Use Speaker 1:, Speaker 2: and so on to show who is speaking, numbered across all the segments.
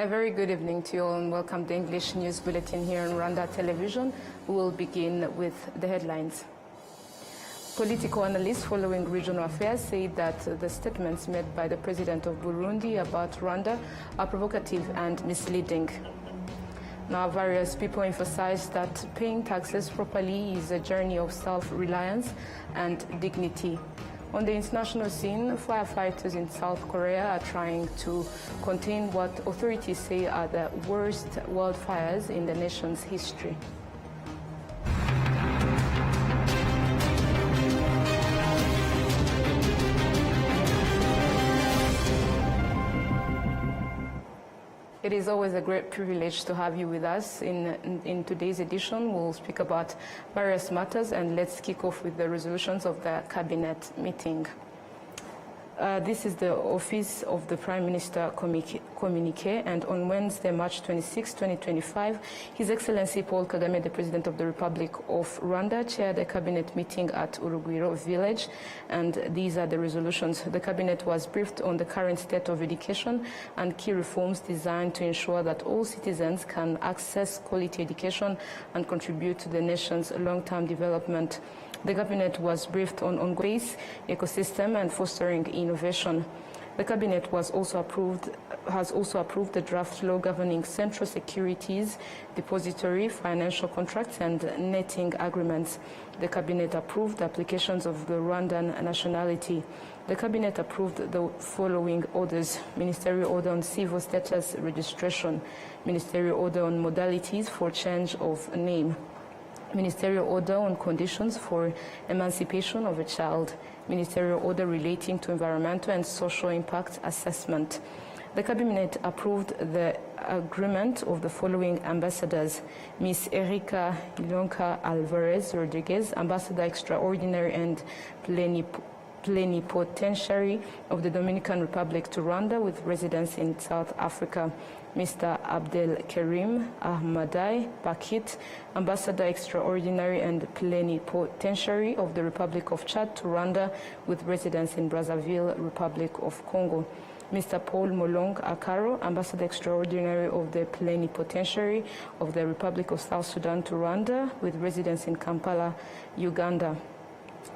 Speaker 1: A very good evening to you all and welcome to the English News Bulletin here on Rwanda Television. We will begin with the headlines. Political analysts following regional affairs say that the statements made by the President of Burundi about Rwanda are provocative and misleading. Now, various people emphasize that paying taxes properly is a journey of self-reliance and dignity. On the international scene, firefighters in South Korea are trying to contain what authorities say are the worst wildfires in the nation's history. It is always a great privilege to have you with us. In today's edition, we'll speak about various matters, and let's kick off with the resolutions of the cabinet meeting. This is the Office of the Prime Minister communique, and on Wednesday, March 26, 2025, His Excellency Paul Kagame, the President of the Republic of Rwanda, chaired a cabinet meeting at Urugwiro village, and these are the resolutions. The cabinet was briefed on the current state of education and key reforms designed to ensure that all citizens can access quality education and contribute to the nation's long-term development. The cabinet was briefed on ongoing ecosystem and fostering innovation. The cabinet has also approved the draft law governing central securities, depository, financial contracts, and netting agreements. The cabinet approved the applications of the Rwandan nationality. The cabinet approved the following orders: Ministerial Order on Civil Status Registration, Ministerial Order on Modalities for Change of Name, Ministerial Order on Conditions for Emancipation of a Child, Ministerial Order relating to environmental and social impact assessment. The Cabinet approved the agreement of the following ambassadors: Ms. Erika Ilonka Alvarez Rodriguez, Ambassador Extraordinary and Plenipotentiary of the Dominican Republic to Rwanda with residence in South Africa; Mr. Abdel Karim Ahmadai Pakit, Ambassador Extraordinary and Plenipotentiary of the Republic of Chad to Rwanda with residence in Brazzaville, Republic of Congo; Mr. Paul Molong Akaro, Ambassador Extraordinary of the Plenipotentiary of the Republic of South Sudan to Rwanda with residence in Kampala, Uganda.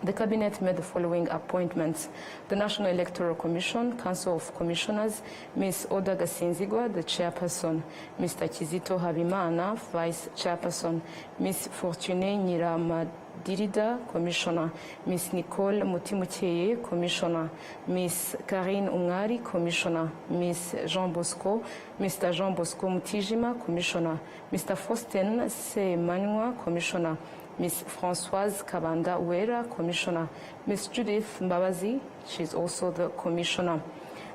Speaker 1: The Cabinet made the following appointments: the National Electoral Commission, Council of Commissioners, Ms. Oda Gasinzigwa, the Chairperson; Mr. Kizito Habimana, Vice Chairperson; Ms. Fortune Nyiramadirida, Commissioner; Ms. Nicole Mutimukeye, Commissioner; Ms. Karine Ungari, Commissioner; Ms. Jean Bosco, Mr. Jean Bosco Mutijima, Commissioner; Mr. Faustin Semanywa, Commissioner; Ms. Françoise Kabanda Uera, Commissioner; Ms. Judith Mbabazi, she's also the Commissioner.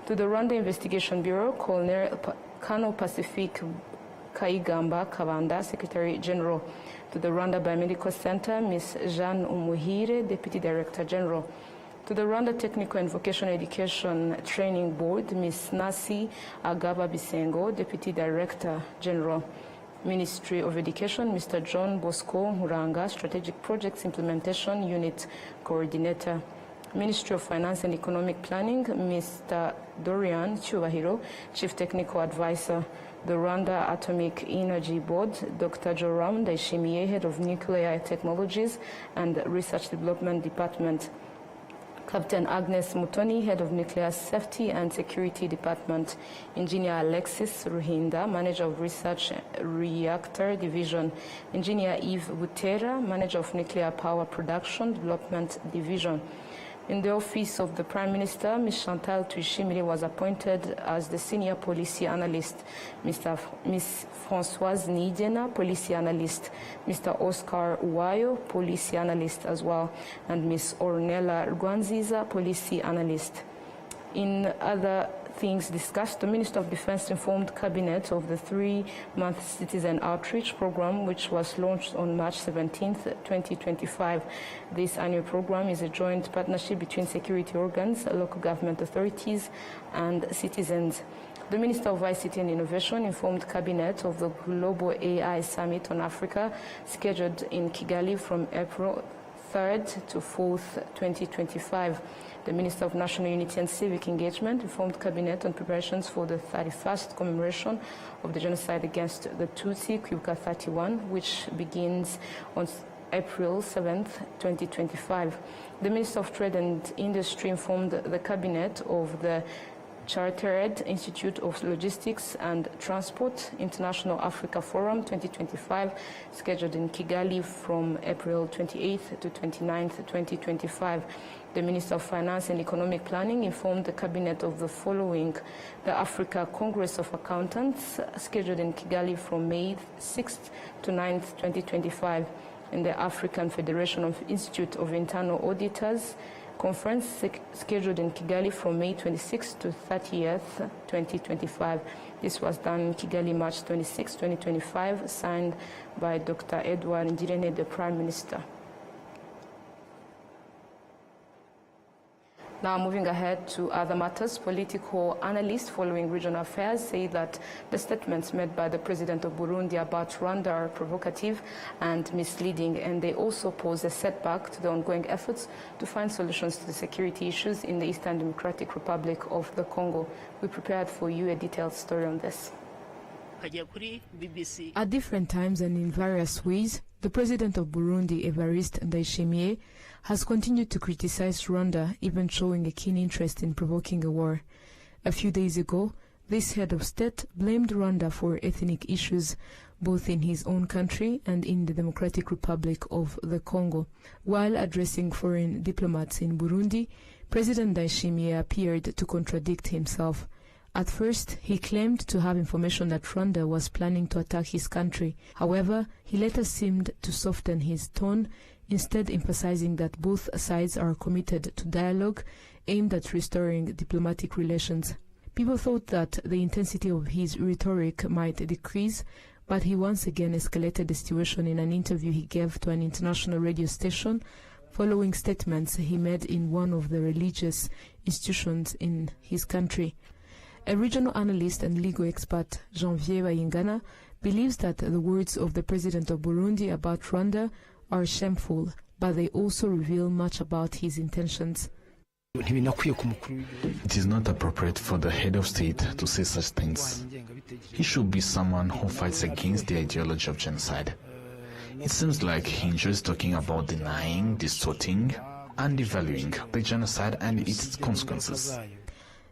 Speaker 1: To the Rwanda Investigation Bureau, Colonel Pacific Kaigamba Kabanda, Secretary General. To the Rwanda Biomedical Center, Ms. Jeanne Umuhire, Deputy Director General. To the Rwanda Technical and Vocational Education Training Board, Ms. Nasi Agaba Bisengo, Deputy Director General. Ministry of Education, Mr. John Bosco Muranga, Strategic Projects Implementation Unit Coordinator. Ministry of Finance and Economic Planning, Mr. Dorian Chubahiro, Chief Technical Advisor. The Rwanda Atomic Energy Board, Dr. Joram Daishimiye, Head of Nuclear Technologies and Research Development Department. Captain Agnes Mutoni, Head of Nuclear Safety and Security Department. Engineer Alexis Ruhinda, Manager of Research Reactor Division. Engineer Yves Butera, Manager of Nuclear Power Production Development Division. In the Office of the Prime Minister, Ms. Chantal Tuishimiri was appointed as the Senior Policy Analyst, Ms. Françoise Nidena, Policy Analyst, Mr. Oscar Uwayo, Policy Analyst as well, and Ms. Ornella Rwanziza, Policy Analyst. In other things discussed, the Minister of Defense informed Cabinet of the 3-month citizen outreach program, which was launched on March 17, 2025. This annual program is a joint partnership between security organs, local government authorities, and citizens. The Minister of ICT and Innovation informed Cabinet of the Global AI Summit on Africa, scheduled in Kigali from April 3rd to 4th, 2025. The Minister of National Unity and Civic Engagement informed Cabinet on preparations for the 31st commemoration of the genocide against the Tutsi, Kwibuka 31, which begins on April 7, 2025. The Minister of Trade and Industry informed the Cabinet of the Chartered Institute of Logistics and Transport International Africa Forum 2025, scheduled in Kigali from April 28th to 29th, 2025. The Minister of Finance and Economic Planning informed the Cabinet of the following: the Africa Congress of Accountants, scheduled in Kigali from May 6th to 9th, 2025, and the African Federation of Institute of Internal Auditors conference scheduled in Kigali from May 26th to 30th, 2025. This was done in Kigali, March 26, 2025, signed by Dr. Edouard Ngirente, the Prime Minister. Now, moving ahead to other matters, political analysts following regional affairs say that the statements made by the President of Burundi about Rwanda are provocative and misleading, and they also pose a setback to the ongoing efforts to find solutions to the security issues in the Eastern Democratic Republic of the Congo. We prepared for you a detailed story on this.
Speaker 2: At different times and in various ways, the President of Burundi, Evariste Ndayishimiye, has continued to criticize Rwanda, even showing a keen interest in provoking a war. A few days ago, this head of state blamed Rwanda for ethnic issues, both in his own country and in the Democratic Republic of the Congo. While addressing foreign diplomats in Burundi, President Ndayishimiye appeared to contradict himself. At first, he claimed to have information that Rwanda was planning to attack his country. However, he later seemed to soften his tone, instead emphasizing that both sides are committed to dialogue aimed at restoring diplomatic relations. People thought that the intensity of his rhetoric might decrease, but he once again escalated the situation in an interview he gave to an international radio station following statements he made in one of the religious institutions in his country. A regional analyst and legal expert, Janvier Bayingana, believes that the words of the President of Burundi about Rwanda are shameful, but they also reveal much about his intentions.
Speaker 3: It is not appropriate for the head of state to say such things. He should be someone who fights against the ideology of genocide. It seems like he enjoys talking about denying, distorting, and devaluing the genocide and its consequences.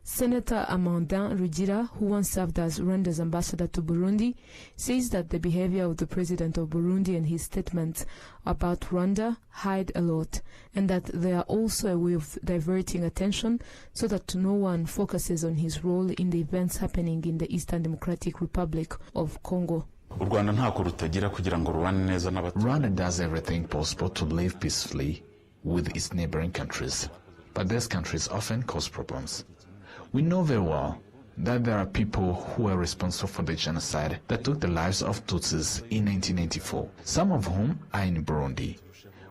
Speaker 2: Senator Amandin Rugira, who once served as Rwanda's ambassador to Burundi, says that the behavior of the President of Burundi and his statements about Rwanda hide a lot, and that they are also a way of diverting attention so that no one focuses on his role in the events happening in the Eastern Democratic Republic of Congo.
Speaker 3: Rwanda does everything possible to live peacefully with its neighboring countries, but these countries often cause problems. We know very well that there are people who are responsible for the genocide that took the lives of Tutsis in 1994, some of whom are in Burundi,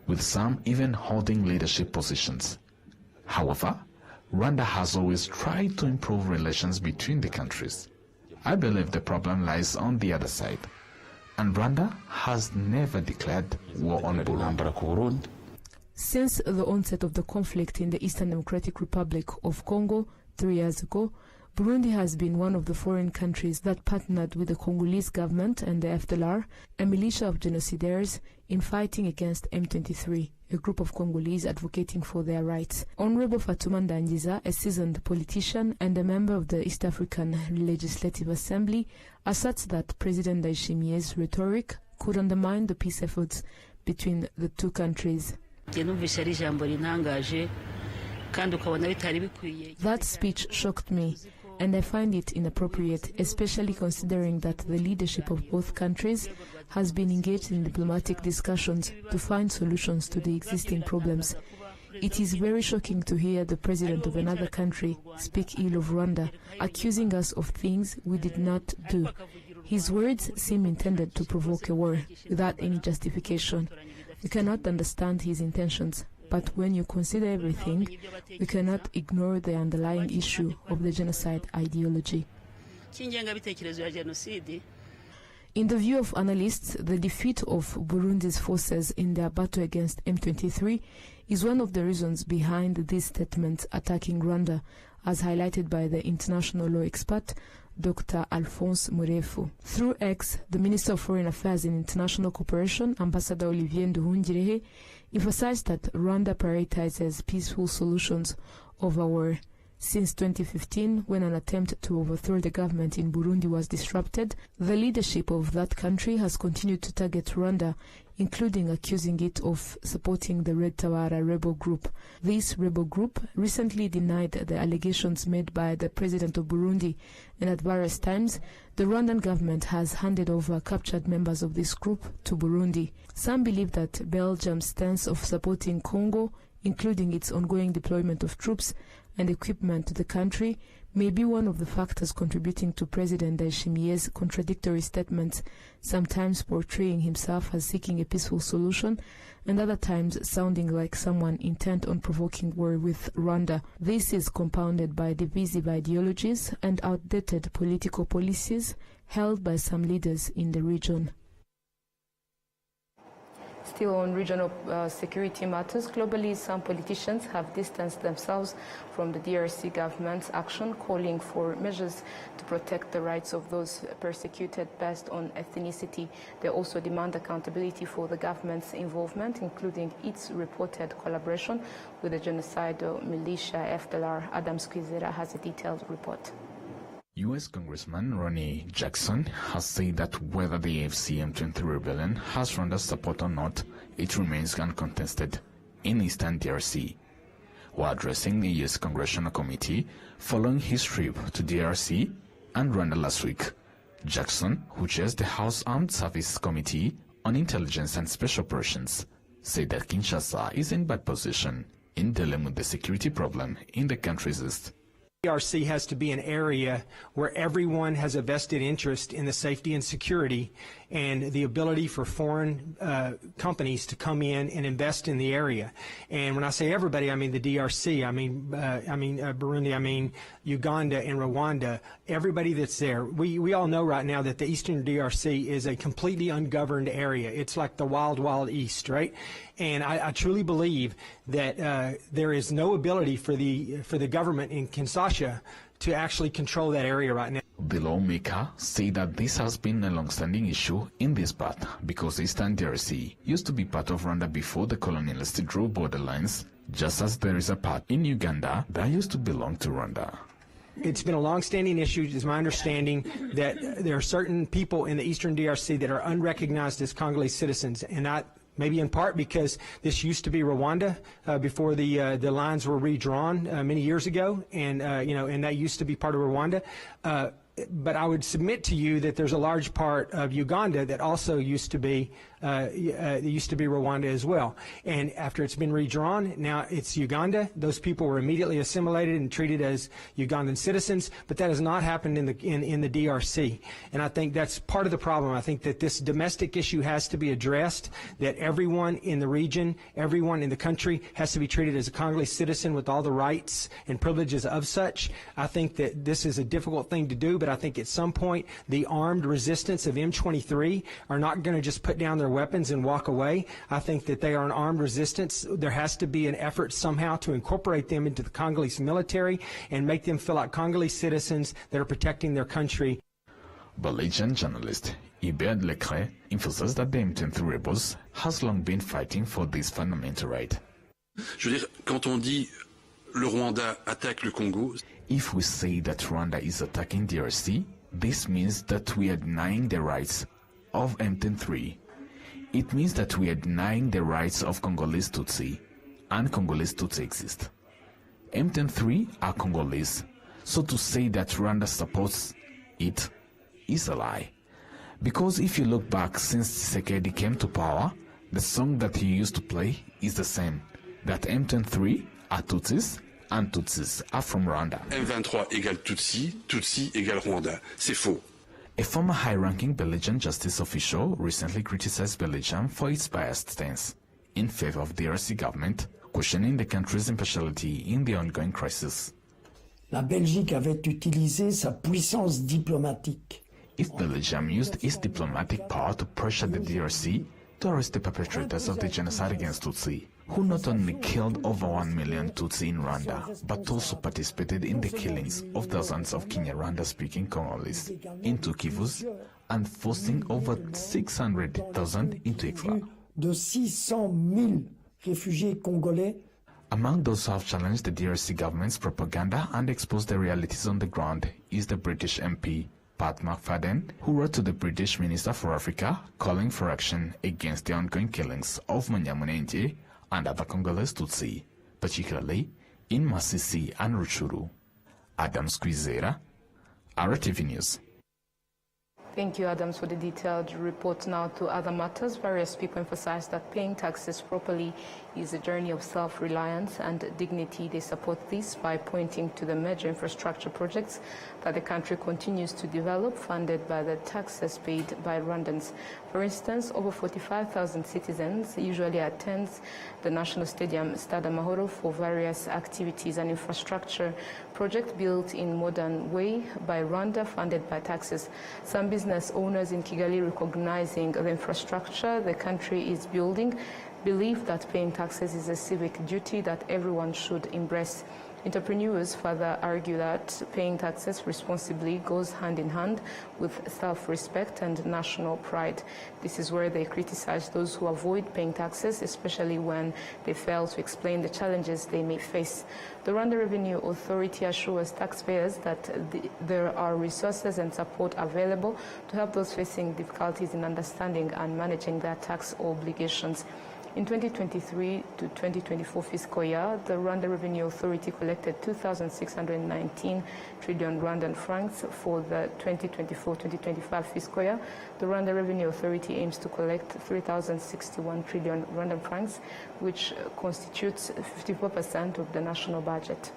Speaker 3: with some even holding leadership positions. However, Rwanda has always tried to improve relations between the countries. I believe the problem lies on the other side, and Rwanda has never declared war on Burundi.
Speaker 2: Since the onset of the conflict in the Eastern Democratic Republic of Congo 3 years ago, Burundi has been one of the foreign countries that partnered with the Congolese government and the FDLR, a militia of genocidaires, in fighting against M23, a group of Congolese advocating for their rights. Honorable Fatuma Ndangiza, a seasoned politician and a member of the East African Legislative Assembly, asserts that President Ndayishimiye's rhetoric could undermine the peace efforts between the two countries. That speech shocked me, and I find it inappropriate, especially considering that the leadership of both countries has been engaged in diplomatic discussions to find solutions to the existing problems. It is very shocking to hear the president of another country speak ill of Rwanda, accusing us of things we did not do. His words seem intended to provoke a war without any justification. We cannot understand his intentions. But when you consider everything, we cannot ignore the underlying issue of the genocide ideology. In the view of analysts, the defeat of Burundi's forces in their battle against M23 is one of the reasons behind these statements attacking Rwanda, as highlighted by the international law expert Dr. Alphonse Murefu. Through X, the Minister of Foreign Affairs and International Cooperation, Ambassador Olivier Nduhungirehe, emphasized that Rwanda prioritizes peaceful solutions over war. Since 2015, when an attempt to overthrow the government in Burundi was disrupted, the leadership of that country has continued to target Rwanda, including accusing it of supporting the Red Tabara rebel group. This rebel group recently denied the allegations made by the president of Burundi, and at various times, the Rwandan government has handed over captured members of this group to Burundi. Some believe that Belgium's stance of supporting Congo, including its ongoing deployment of troops and equipment to the country, may be one of the factors contributing to President Ndayishimiye's contradictory statements, sometimes portraying himself as seeking a peaceful solution, and other times sounding like someone intent on provoking war with Rwanda. This is compounded by divisive ideologies and outdated political policies held by some leaders in the region.
Speaker 1: Still on regional security matters, globally, some politicians have distanced themselves from the DRC government's action, calling for measures to protect the rights of those persecuted based on ethnicity. They also demand accountability for the government's involvement, including its reported collaboration with the genocidal militia FDLR. Adam Squizera has a detailed report.
Speaker 3: U.S. Congressman Ronnie Jackson has said that whether the AFC M23 rebellion has Rwanda's support or not, it remains uncontested in Eastern DRC. While addressing the U.S. Congressional Committee following his trip to DRC and Rwanda last week, Jackson, who chairs the House Armed Services Committee on Intelligence and Special Operations, said that Kinshasa is in bad position in dealing with the security problem in the country's east.
Speaker 4: DRC has to be an area where everyone has a vested interest in the safety and security and the ability for foreign companies to come in and invest in the area. And when I say everybody, I mean the DRC, I mean Burundi, I mean Uganda and Rwanda, everybody that's there. We all know right now that the Eastern DRC is a completely ungoverned area. It's like the wild, wild East, right? And I truly believe that there is no ability for the government in Kinshasa to actually control that area right now.
Speaker 3: The lawmaker said that this has been a long-standing issue in this part because Eastern DRC used to be part of Rwanda before the colonialists drew border lines, just as there is a part in Uganda that used to belong to Rwanda.
Speaker 4: It's been a long-standing issue. It's my understanding that there are certain people in the Eastern DRC that are unrecognized as Congolese citizens, and maybe in part because this used to be Rwanda before the lines were redrawn many years ago, and and that used to be part of Rwanda. But I would submit to you that there's a large part of Uganda that also used to be Rwanda as well. And after it's been redrawn, now it's Uganda. Those people were immediately assimilated and treated as Ugandan citizens, but that has not happened in the DRC. And I think that's part of the problem. I think that this domestic issue has to be addressed, that everyone in the region, everyone in the country has to be treated as a Congolese citizen with all the rights and privileges of such. I think that this is a difficult thing to do, but I think at some point the armed resistance of M23 are not going to just put down their weapons and walk away. I think that they are an armed resistance. There has to be an effort somehow to incorporate them into the Congolese military and make them feel like Congolese citizens that are protecting their country.
Speaker 3: Belgian journalist Hubert Lecret emphasizes that the M23 rebels has long been fighting for this fundamental right.
Speaker 5: Je veux dire, quand on dit le Rwanda attaque le Congo.
Speaker 3: If we say that Rwanda is attacking DRC, this means that we are denying the rights of M23. It means that we are denying the rights of Congolese Tutsi, and Congolese Tutsi exist. M23 are Congolese, so to say that Rwanda supports it is a lie. Because if you look back since Tshisekedi came to power, the song that he used to play is the same, that M23 are Tutsis, and Tutsis are from Rwanda.
Speaker 5: M23 égale Tutsi, Tutsi égale Rwanda. C'est faux.
Speaker 3: A former high-ranking Belgian justice official recently criticized Belgium for its biased stance in favor of the DRC government, questioning the country's impartiality in the ongoing crisis.
Speaker 6: La Belgique avait utilisé sa puissance diplomatique
Speaker 3: if Belgium used its diplomatic power to pressure the DRC to arrest the perpetrators of the genocide against Tutsi, who not only killed over 1 million Tutsi in Rwanda, but also participated in the killings of thousands of Kinyarwanda-speaking Congolese into Kivus and forcing over 600,000 into exile.
Speaker 6: De 600,000 réfugiés congolais.
Speaker 3: Among those who have challenged the DRC government's propaganda and exposed the realities on the ground is the British MP Pat McFadden, who wrote to the British Minister for Africa calling for action against the ongoing killings of Manyamunenje and other Congolese Tutsi, particularly in Masisi and Rutshuru. Adam Squizera, RwandaTV News.
Speaker 1: Thank you, Adams, for the detailed report. Now to other matters. Various people emphasize that paying taxes properly is a journey of self-reliance and dignity. They support this by pointing to the major infrastructure projects that the country continues to develop, funded by the taxes paid by Rwandans. For instance, over 45,000 citizens usually attend the National Stadium, Stade Amahoro, for various activities and infrastructure projects built in modern way by Rwanda, funded by taxes. Some business owners in Kigali, recognizing the infrastructure the country is building, believe that paying taxes is a civic duty that everyone should embrace. Entrepreneurs further argue that paying taxes responsibly goes hand in hand with self-respect and national pride. This is where they criticize those who avoid paying taxes, especially when they fail to explain the challenges they may face. The Rwanda Revenue Authority assures taxpayers that there are resources and support available to help those facing difficulties in understanding and managing their tax obligations. In 2023 to 2024 fiscal year, the Rwanda Revenue Authority collected 2,619 trillion Rwandan francs. For the 2024-2025 fiscal year, the Rwanda Revenue Authority aims to collect 3,061 trillion Rwandan francs, which constitutes 54% of the national budget.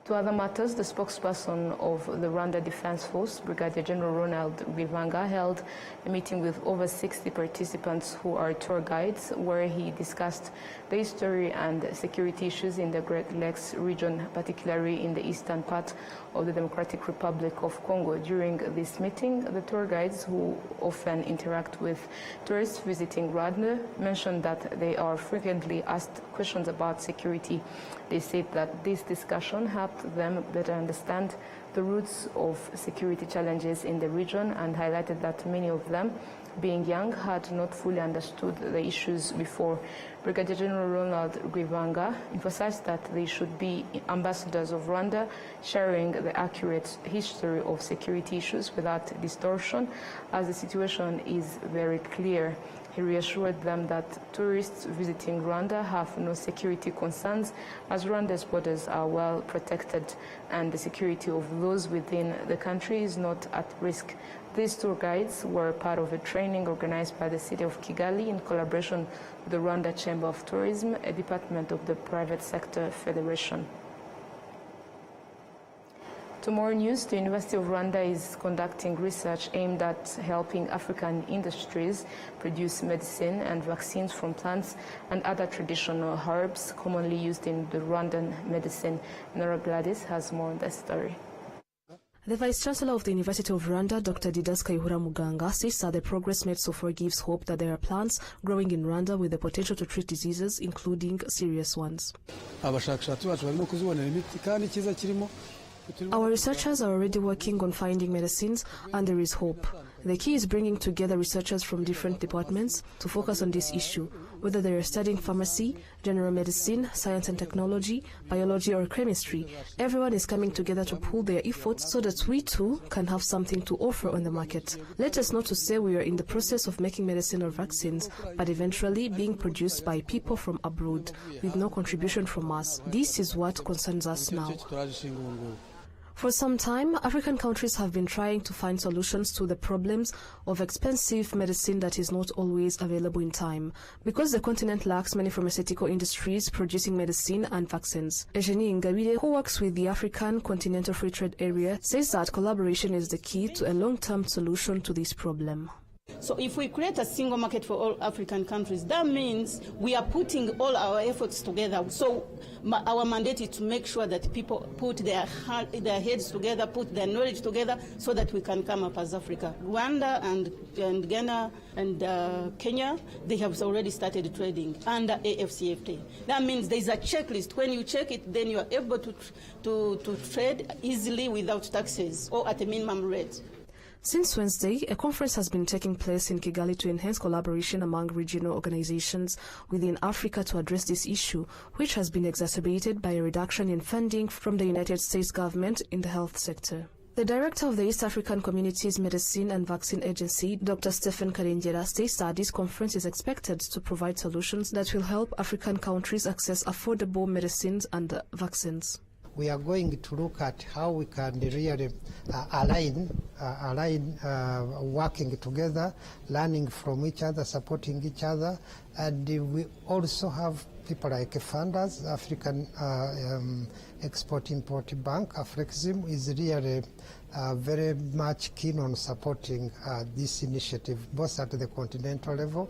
Speaker 1: To other matters, the spokesperson of the Rwanda Defense Force, Brigadier General Ronald Rwivanga, held a meeting with over 60 participants who are tour guides, where he discussed the history and security issues in the Great Lakes region, particularly in the eastern part of the Democratic Republic of Congo. During this meeting, the tour guides, who often interact with tourists visiting Rwanda, mentioned that they are frequently asked questions about security. They said that this discussion helped them better understand the roots of security challenges in the region and highlighted that many of them, being young, had not fully understood the issues before. Brigadier General Ronald Rwivanga emphasized that they should be ambassadors of Rwanda, sharing the accurate history of security issues without distortion, as the situation is very clear. He reassured them that tourists visiting Rwanda have no security concerns, as Rwanda's borders are well protected and the security of those within the country is not at risk. These tour guides were part of a training organized by the city of Kigali in collaboration with the Rwanda Chamber of Tourism, a department of the Private Sector Federation. To more news, the University of Rwanda is conducting research aimed at helping African industries produce medicine and vaccines from plants and other traditional herbs commonly used in the Rwandan medicine. Nora Gladys has more on that story.
Speaker 7: The Vice-Chancellor of the University of Rwanda, Dr. Didas Kayihura Muganga, says that the progress made so far gives hope that there are plants growing in Rwanda with the potential to treat diseases, including serious ones. Our researchers are already working on finding medicines, and there is hope. The key is bringing together researchers from different departments to focus on this issue, whether they are studying pharmacy, general medicine, science and technology, biology or chemistry. Everyone is coming together to pool their efforts so that we too can have something to offer on the market. Let us not to say we are in the process of making medicine or vaccines, but eventually being produced by people from abroad with no contribution from us. This is what concerns us now. For some time, African countries have been trying to find solutions to the problems of expensive medicine that is not always available in time, because the continent lacks many pharmaceutical industries producing medicine and vaccines. Eugenie Ingabire, who works with the African Continental Free Trade Area, says that collaboration is the key to a long-term solution to this problem.
Speaker 8: So if we create a single market for all African countries, that means we are putting all our efforts together. So our mandate is to make sure that people put their heads together, put their knowledge together, so that we can come up as Africa. Rwanda and Ghana and Kenya, they have already started trading under AFCFTA. That means there's a checklist. When you check it, then you are able to trade easily without taxes or at a minimum rate.
Speaker 7: Since Wednesday, a conference has been taking place in Kigali to enhance collaboration among regional organizations within Africa to address this issue, which has been exacerbated by a reduction in funding from the United States government in the health sector. The director of the East African Community's Medicine and Vaccine Agency, Dr. Stephen Karengera, states that this conference is expected to provide solutions that will help African countries access affordable medicines and vaccines.
Speaker 9: We are going to look at how we can really align working together, learning from each other, supporting each other, and we also have people like funders. African Export-Import Bank, AFREXIM, is really very much keen on supporting this initiative, both at the continental level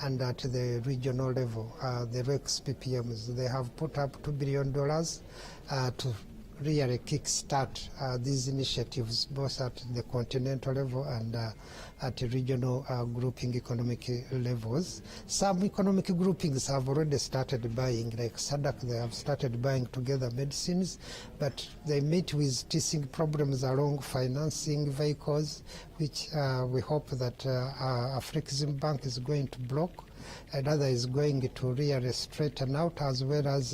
Speaker 9: and at the regional level. The REX PPMs, they have put up $2 billion to really kickstart these initiatives, both at the continental level and at regional grouping economic levels. Some economic groupings have already started buying, like SADC, they have started buying together medicines, but they meet with teething problems along financing vehicles, which we hope that AFREXIM Bank is going to block. Another is going to really straighten out, as well as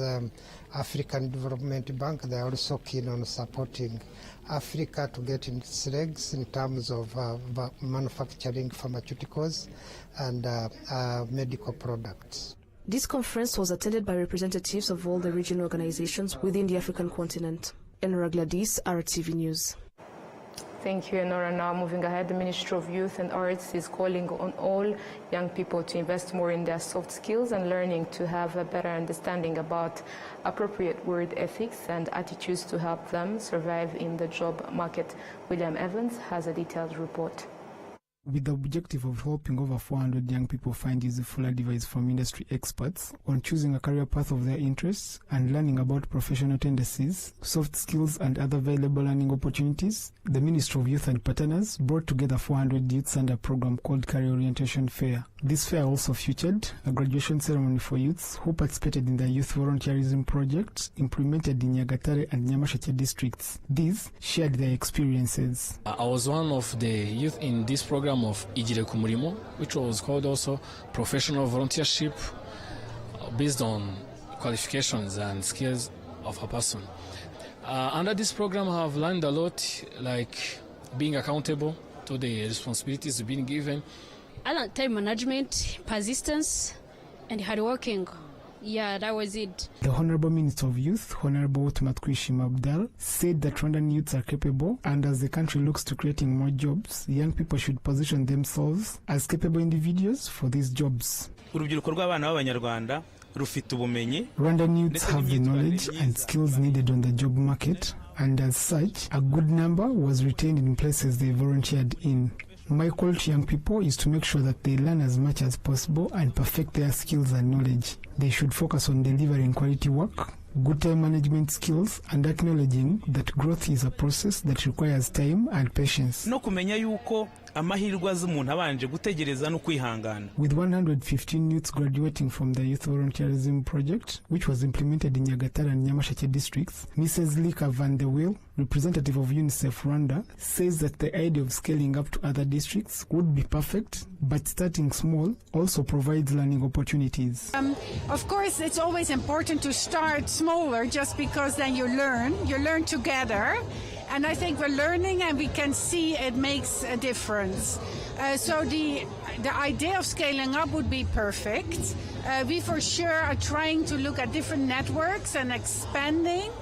Speaker 9: African Development Bank. They are also keen on supporting Africa to get its legs in terms of manufacturing pharmaceuticals and medical products.
Speaker 7: This conference was attended by representatives of all the regional organizations within the African continent. Enora Gladys, RTV News.
Speaker 1: Thank you, Enora. Now moving ahead, the Ministry of Youth and Arts is calling on all young people to invest more in their soft skills and learning to have a better understanding about appropriate word ethics and attitudes to help them survive in the job market. William Evans has a detailed report.
Speaker 10: With the objective of helping over 400 young people find useful advice from industry experts on choosing a career path of their interests and learning about professional tendencies, soft skills and other valuable learning opportunities, the Ministry of Youth and Partners brought together 400 youths under a program called Career Orientation Fair. This fair also featured a graduation ceremony for youths who participated in the youth volunteerism project implemented in Nyagatare and Nyamasheke districts. These shared their experiences.
Speaker 11: I was one of the youth in this program of Ijire Kumurimo, which was called also professional volunteership based on qualifications and skills of a person. Under this program I have learned a lot, like being accountable to the responsibilities being given.
Speaker 12: I learned time management, persistence, and hard working. Yeah, that was it.
Speaker 10: The Honorable Minister of Youth, Honorable Tumatkwishim Abdal, said that Rwandan youths are capable, and as the country looks to creating more jobs, young people should position themselves as capable individuals for these jobs.
Speaker 13: Rwandan
Speaker 10: youths have the knowledge and skills needed on the job market, and as such, a good number was retained in places they volunteered in. My call to young people is to make sure that they learn as much as possible and perfect their skills and knowledge. They should focus on delivering quality work, good time management skills, and acknowledging that growth is a process that requires time and patience.
Speaker 13: With
Speaker 10: 115 youths graduating from the Youth Volunteerism Project, which was implemented in Nyagatare and Nyamasheke districts, Mrs. Lika Van de Wil, representative of UNICEF Rwanda, says that the idea of scaling up to other districts would be perfect, but starting small also provides learning opportunities.
Speaker 14: Of course, it's always important to start smaller, just because then you learn together. And I think we're learning and we can see it makes a difference. So the idea of scaling up would be perfect. We for sure are trying to look at different networks and expanding.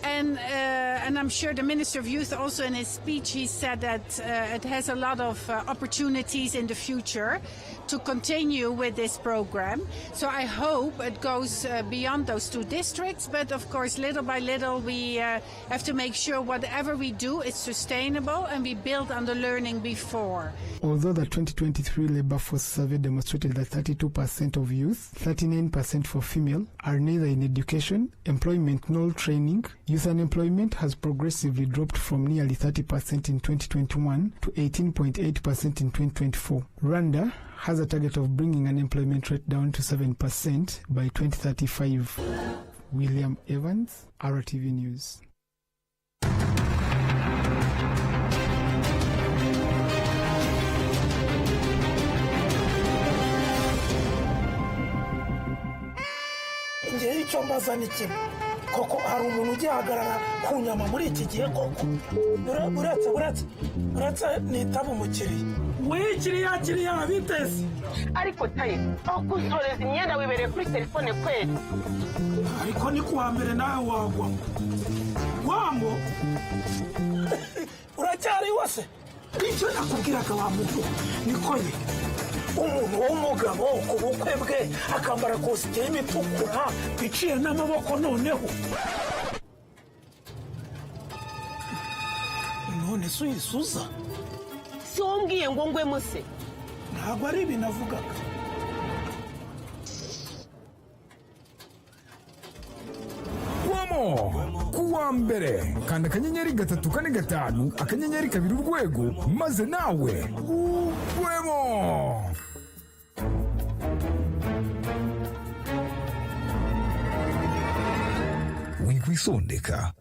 Speaker 14: And I'm sure the Minister of Youth also in his speech, he said that it has a lot of opportunities in the future to continue with this program. So I hope it goes beyond those 2 districts, but of course little by little we have to make sure whatever we do is sustainable and we build on the learning before.
Speaker 10: Although the 2023 labor force survey demonstrated that 32% of youth, 39% for female, are neither in education, employment nor training, youth unemployment has progressively dropped from nearly 30% in 2021 to 18.8% in 2024. Rwanda has a target of bringing unemployment rate down to 7% by 2035. William Evans, RwandaTV News.
Speaker 6: Ngewe icyo mbaza ni kimwe koko hari umuntu ugihagarara ku nyama muri iki gihe koko uretse nitaba umukiriya kiriya biteze
Speaker 15: ariko tayi aho gusoreza imyenda wibereye kuri telefone kweli
Speaker 6: ariko ni kuwa mbere nawe wagwa wango uracyari wose icyo nakubwiraga wa muntu niko ye umuntu w'umugabo ku bukwe bwe akambara kositimu itukura iciye n'amaboko noneho none se uyisuza
Speaker 15: si wombwiye ngo ngwe muse
Speaker 6: ntabwo ari ibintu avugaga
Speaker 16: kuwa mbere kanda akanyenyeri 345 akanyenyeri 2 urwego maze nawe ugwemo. Wikwisondeka.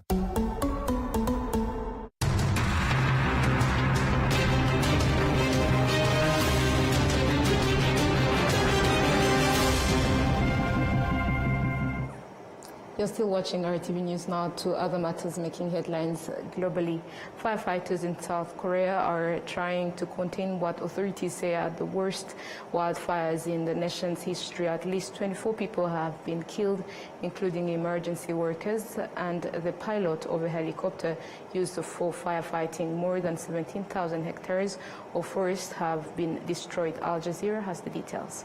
Speaker 1: You're still watching RwandaTV News now. To other matters making headlines globally. Firefighters in South Korea are trying to contain what authorities say are the worst wildfires in the nation's history. At least 24 people have been killed, including emergency workers and the pilot of a helicopter used for firefighting. More than 17,000 hectares of forest have been destroyed. Al Jazeera has the details.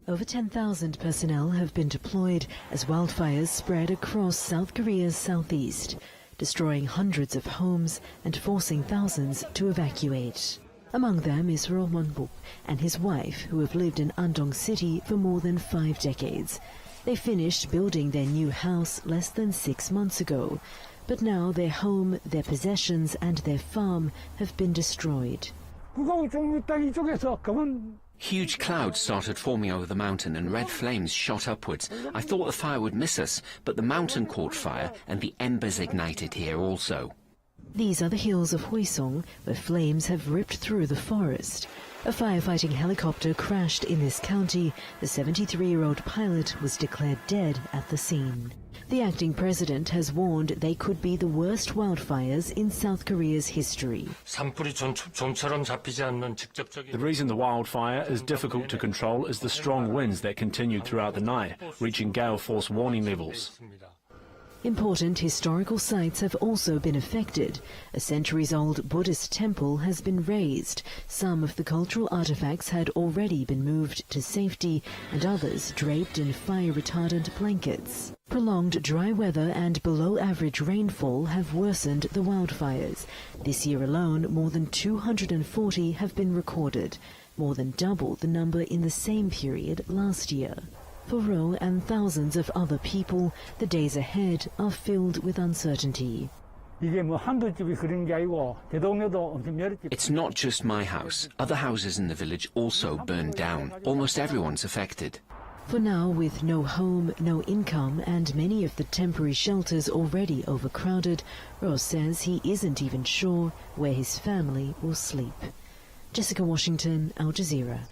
Speaker 17: Over 10,000 personnel have been deployed as wildfires spread across South Korea's southeast, destroying hundreds of homes and forcing thousands to evacuate. Among them is Ro Won-buk and his wife, who have lived in Andong City for more than 5 decades. They finished building their new house less than 6 months ago, but now their home, their possessions and their farm have been destroyed.
Speaker 18: Huge clouds started forming over the mountain and red flames shot upwards. I thought the fire would miss us, but the mountain caught fire and the embers ignited here also.
Speaker 17: These are the hills of Hwesong, where flames have ripped through the forest. A firefighting helicopter crashed in this county. The 73-year-old pilot was declared dead at the scene. The acting president has warned they could be the worst wildfires in South Korea's history.
Speaker 19: The reason the wildfire is difficult to control is the strong winds that continued throughout the night, reaching gale force warning levels.
Speaker 17: Important historical sites have also been affected. A centuries-old Buddhist temple has been razed. Some of the cultural artifacts had already been moved to safety and others draped in fire-retardant blankets. Prolonged dry weather and below-average rainfall have worsened the wildfires. This year alone, more than 240 have been recorded, more than double the number in the same period last year. For Ro and thousands of other people, the days ahead are filled with uncertainty.
Speaker 18: It's not just my house. Other houses in the village also burned down. Almost everyone's affected.
Speaker 17: For now, with no home, no income, and many of the temporary shelters already overcrowded, Ro says he isn't even sure where his family will sleep. Jessica Washington, Al Jazeera.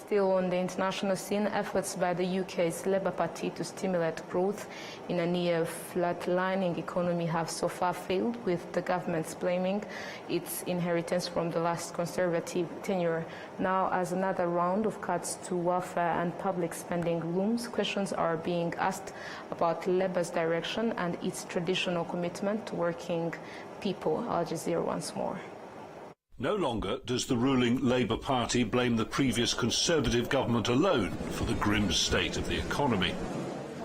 Speaker 1: Still on the international scene, efforts by the UK's Labour Party to stimulate growth in a near flatlining economy have so far failed, with the government's blaming its inheritance from the last Conservative tenure. Now, as another round of cuts to welfare and public spending looms, questions are being asked about Labour's direction and its traditional commitment to working people. Al Jazeera once more.
Speaker 20: No longer does the ruling Labour Party blame the previous Conservative government alone for the grim state of the economy.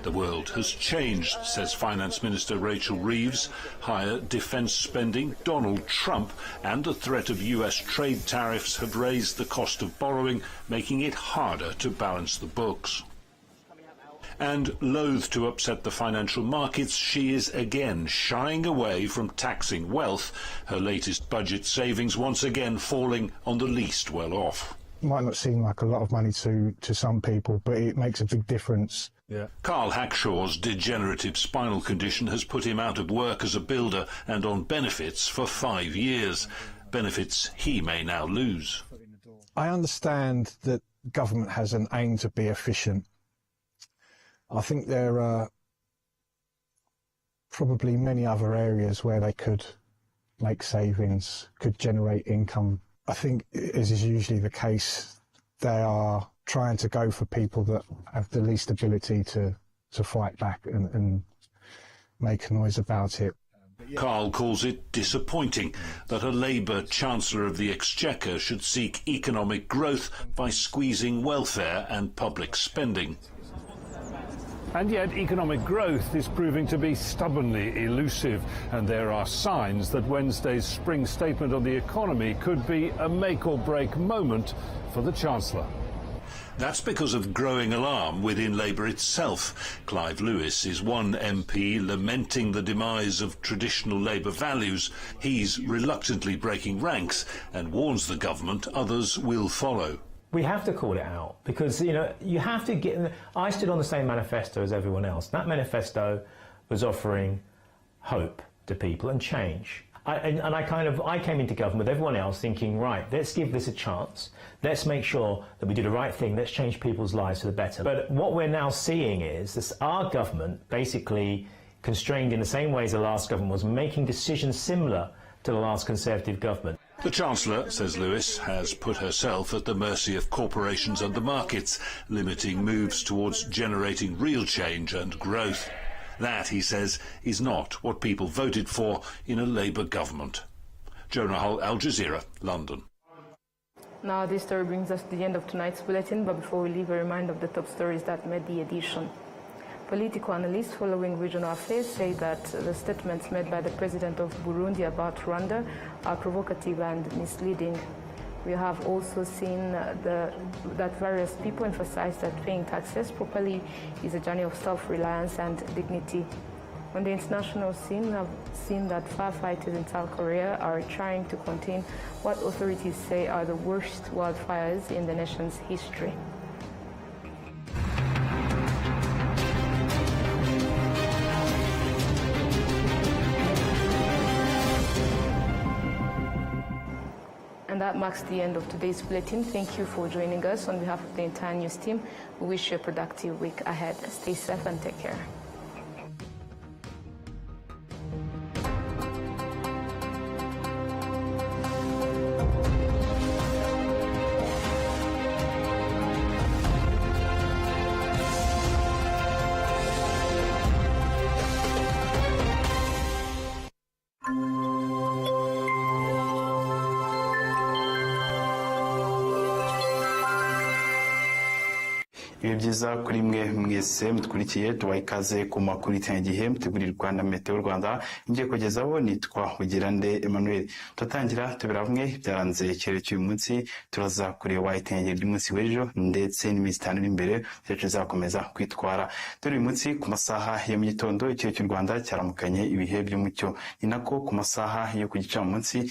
Speaker 20: The world has changed, says Finance Minister Rachel Reeves. Higher defence spending, Donald Trump, and the threat of US trade tariffs have raised the cost of borrowing, making it harder to balance the books. And loath to upset the financial markets, she is again shying away from taxing wealth, her latest budget savings once again falling on the least well off.
Speaker 21: Might not seem like a lot of money to some people, but it makes a big difference.
Speaker 20: Yeah. Carl Hackshaw's degenerative spinal condition has put him out of work as a builder and on benefits for 5 years. Benefits he may now lose.
Speaker 21: I understand that government has an aim to be efficient. I think there are probably many other areas where they could make savings, could generate income. I think, as is usually the case, they are trying to go for people that have the least ability to fight back and make a noise about it.
Speaker 20: Carl calls it disappointing that a Labour Chancellor of the Exchequer should seek economic growth by squeezing welfare and public spending.
Speaker 22: And yet economic growth is proving to be stubbornly elusive, and there are signs that Wednesday's spring statement on the economy could be a make-or-break moment for the Chancellor.
Speaker 20: That's because of growing alarm within Labour itself. Clive Lewis is one MP lamenting the demise of traditional Labour values. He's reluctantly breaking ranks and warns the government others will follow.
Speaker 23: We have to call it out because, you know, you have to get... I stood on the same manifesto as everyone else. That manifesto was offering hope to people and change. I came into government with everyone else thinking, right, let's give this a chance. Let's make sure that we do the right thing. Let's change people's lives for the better. But what we're now seeing is this, our government basically constrained in the same way as the last government was, making decisions similar to the last Conservative government.
Speaker 20: The Chancellor, says Lewis, has put herself at the mercy of corporations and the markets, limiting moves towards generating real change and growth. That, he says, is not what people voted for in a Labour government. Jonah Hull, Al Jazeera, London.
Speaker 1: Now this story brings us to the end of tonight's bulletin, but before we leave, a reminder of the top stories that made the edition. Political analysts following regional affairs say that the statements made by the president of Burundi about Rwanda are provocative and misleading. We have also seen that various people emphasize that paying taxes properly is a journey of self-reliance and dignity. On the international scene, we have seen that firefighters in South Korea are trying to contain what authorities say are the worst wildfires in the nation's history. And that marks the end of today's bulletin. Thank you for joining us. On behalf of the entire news team, we wish you a productive week ahead. Stay safe and take care.
Speaker 24: Ibihe byiza kuri mwe mwese muturikiye, tubaha ikaze ku makuru y'Igihe mutegurirwa na Meteo Rwanda. Ngiye kugezaho nitwa Ugirande Emmanuel. Tutatangira tubira hamwe byaranze ikirere cy'uyu munsi, turaza kureba itengero ry'umunsi w'ejo ndetse n'iminsi 5 imbere cyacu zakomeza kwitwara. Dore uyu munsi ku masaha ya mu gitondo ikirere cy'u Rwanda cyaramukanye ibihe by'umucyo, ni nako ku masaha yo ku gicamunsi